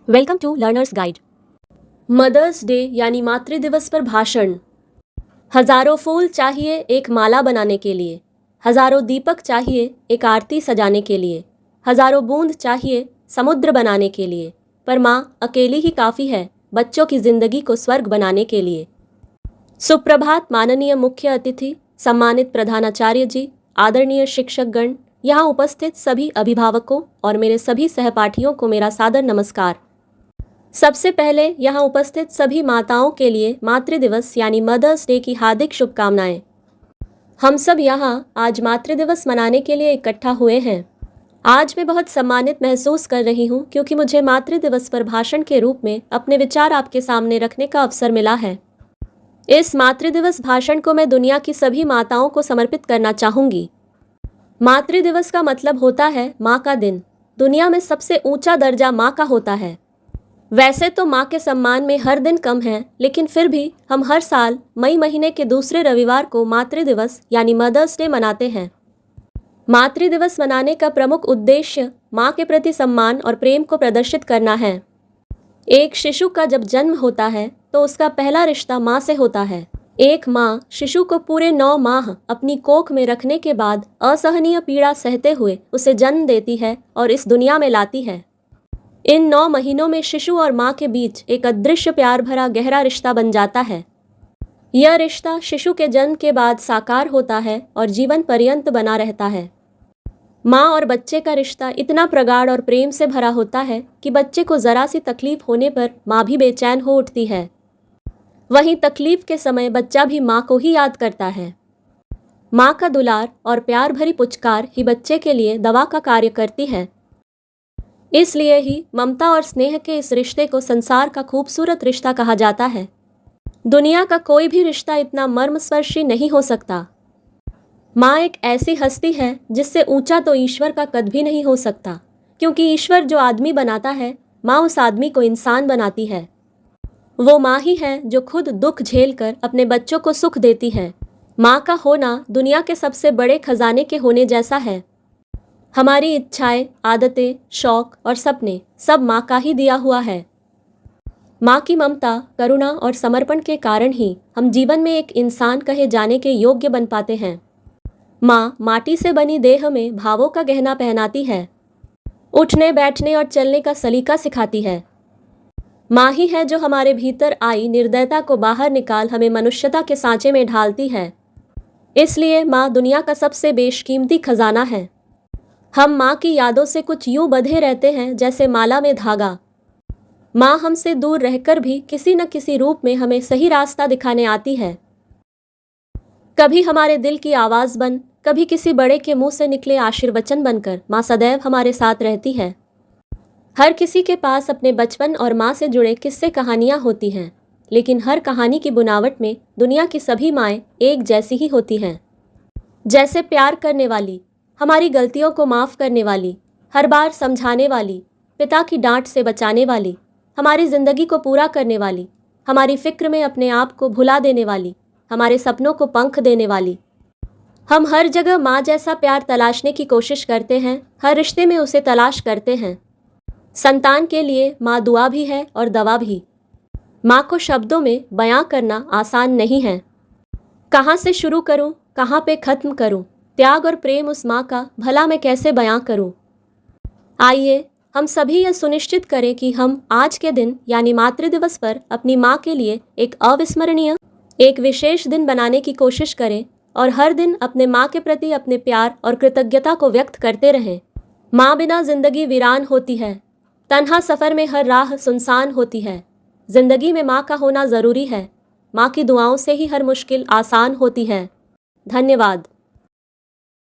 Welcome to learners guide. Mother's Day यानी मातृ दिवस पर भाषण। हजारों फूल चाहिए एक माला बनाने के लिए, हजारों दीपक चाहिए एक आरती सजाने के लिए, हजारों बूंद चाहिए समुद्र बनाने के लिए, पर माँ अकेली ही काफ़ी है बच्चों की जिंदगी को स्वर्ग बनाने के लिए। सुप्रभात माननीय मुख्य अतिथि, सम्मानित प्रधानाचार्य जी, आदरणीय शिक्षकगण, यहाँ उपस्थित सभी अभिभावकों और मेरे सभी सहपाठियों को मेरा सादर नमस्कार। सबसे पहले यहाँ उपस्थित सभी माताओं के लिए मातृ दिवस यानी मदर्स डे की हार्दिक शुभकामनाएं। हम सब यहाँ आज मातृ दिवस मनाने के लिए इकट्ठा हुए हैं। आज मैं बहुत सम्मानित महसूस कर रही हूँ क्योंकि मुझे मातृ दिवस पर भाषण के रूप में अपने विचार आपके सामने रखने का अवसर मिला है। इस मातृ दिवस भाषण को मैं दुनिया की सभी माताओं को समर्पित करना चाहूँगी। मातृ दिवस का मतलब होता है माँ का दिन। दुनिया में सबसे ऊंचा दर्जा माँ का होता है। वैसे तो माँ के सम्मान में हर दिन कम है, लेकिन फिर भी हम हर साल मई महीने के दूसरे रविवार को मातृ दिवस यानी मदर्स डे मनाते हैं। मातृ दिवस मनाने का प्रमुख उद्देश्य माँ के प्रति सम्मान और प्रेम को प्रदर्शित करना है। एक शिशु का जब जन्म होता है तो उसका पहला रिश्ता माँ से होता है। एक माँ शिशु को पूरे 9 माह अपनी कोख में रखने के बाद असहनीय पीड़ा सहते हुए उसे जन्म देती है और इस दुनिया में लाती है। इन 9 महीनों में शिशु और माँ के बीच एक अदृश्य प्यार भरा गहरा रिश्ता बन जाता है। यह रिश्ता शिशु के जन्म के बाद साकार होता है और जीवन पर्यंत बना रहता है। माँ और बच्चे का रिश्ता इतना प्रगाढ़ और प्रेम से भरा होता है कि बच्चे को ज़रा सी तकलीफ होने पर माँ भी बेचैन हो उठती है। वहीं तकलीफ के समय बच्चा भी माँ को ही याद करता है। माँ का दुलार और प्यार भरी पुचकार ही बच्चे के लिए दवा का कार्य करती है। इसलिए ही ममता और स्नेह के इस रिश्ते को संसार का खूबसूरत रिश्ता कहा जाता है। दुनिया का कोई भी रिश्ता इतना मर्मस्पर्शी नहीं हो सकता। माँ एक ऐसी हस्ती है जिससे ऊंचा तो ईश्वर का कद भी नहीं हो सकता, क्योंकि ईश्वर जो आदमी बनाता है, माँ उस आदमी को इंसान बनाती है। वो माँ ही है जो खुद दुख झेल कर अपने बच्चों को सुख देती है। माँ का होना दुनिया के सबसे बड़े खजाने के होने जैसा है। हमारी इच्छाएं, आदतें, शौक और सपने सब माँ का ही दिया हुआ है। माँ की ममता, करुणा और समर्पण के कारण ही हम जीवन में एक इंसान कहे जाने के योग्य बन पाते हैं। माँ माटी से बनी देह में भावों का गहना पहनाती है, उठने बैठने और चलने का सलीका सिखाती है। माँ ही है जो हमारे भीतर आई निर्दयता को बाहर निकाल हमें मनुष्यता के सांचे में ढालती है। इसलिए माँ दुनिया का सबसे बेशकीमती खजाना है। हम माँ की यादों से कुछ यूं बंधे रहते हैं जैसे माला में धागा। माँ हमसे दूर रहकर भी किसी न किसी रूप में हमें सही रास्ता दिखाने आती है। कभी हमारे दिल की आवाज़ बन, कभी किसी बड़े के मुंह से निकले आशीर्वचन बनकर माँ सदैव हमारे साथ रहती है। हर किसी के पास अपने बचपन और माँ से जुड़े किस्से कहानियाँ होती हैं, लेकिन हर कहानी की बुनावट में दुनिया की सभी माएँ एक जैसी ही होती हैं। जैसे प्यार करने वाली, हमारी गलतियों को माफ़ करने वाली, हर बार समझाने वाली, पिता की डांट से बचाने वाली, हमारी ज़िंदगी को पूरा करने वाली, हमारी फ़िक्र में अपने आप को भुला देने वाली, हमारे सपनों को पंख देने वाली। हम हर जगह माँ जैसा प्यार तलाशने की कोशिश करते हैं, हर रिश्ते में उसे तलाश करते हैं। संतान के लिए माँ दुआ भी है और दवा भी। माँ को शब्दों में बयां करना आसान नहीं है। कहाँ से शुरू करूँ, कहाँ पे ख़त्म करूँ, त्याग और प्रेम उस माँ का भला मैं कैसे बयां करूं। आइए हम सभी यह सुनिश्चित करें कि हम आज के दिन यानी मातृ दिवस पर अपनी माँ के लिए एक अविस्मरणीय, एक विशेष दिन बनाने की कोशिश करें और हर दिन अपने माँ के प्रति अपने प्यार और कृतज्ञता को व्यक्त करते रहें। माँ बिना जिंदगी वीरान होती है। तन्हा सफ़र में हर राह सुनसान होती है। जिंदगी में माँ का होना ज़रूरी है। माँ की दुआओं से ही हर मुश्किल आसान होती है। धन्यवाद।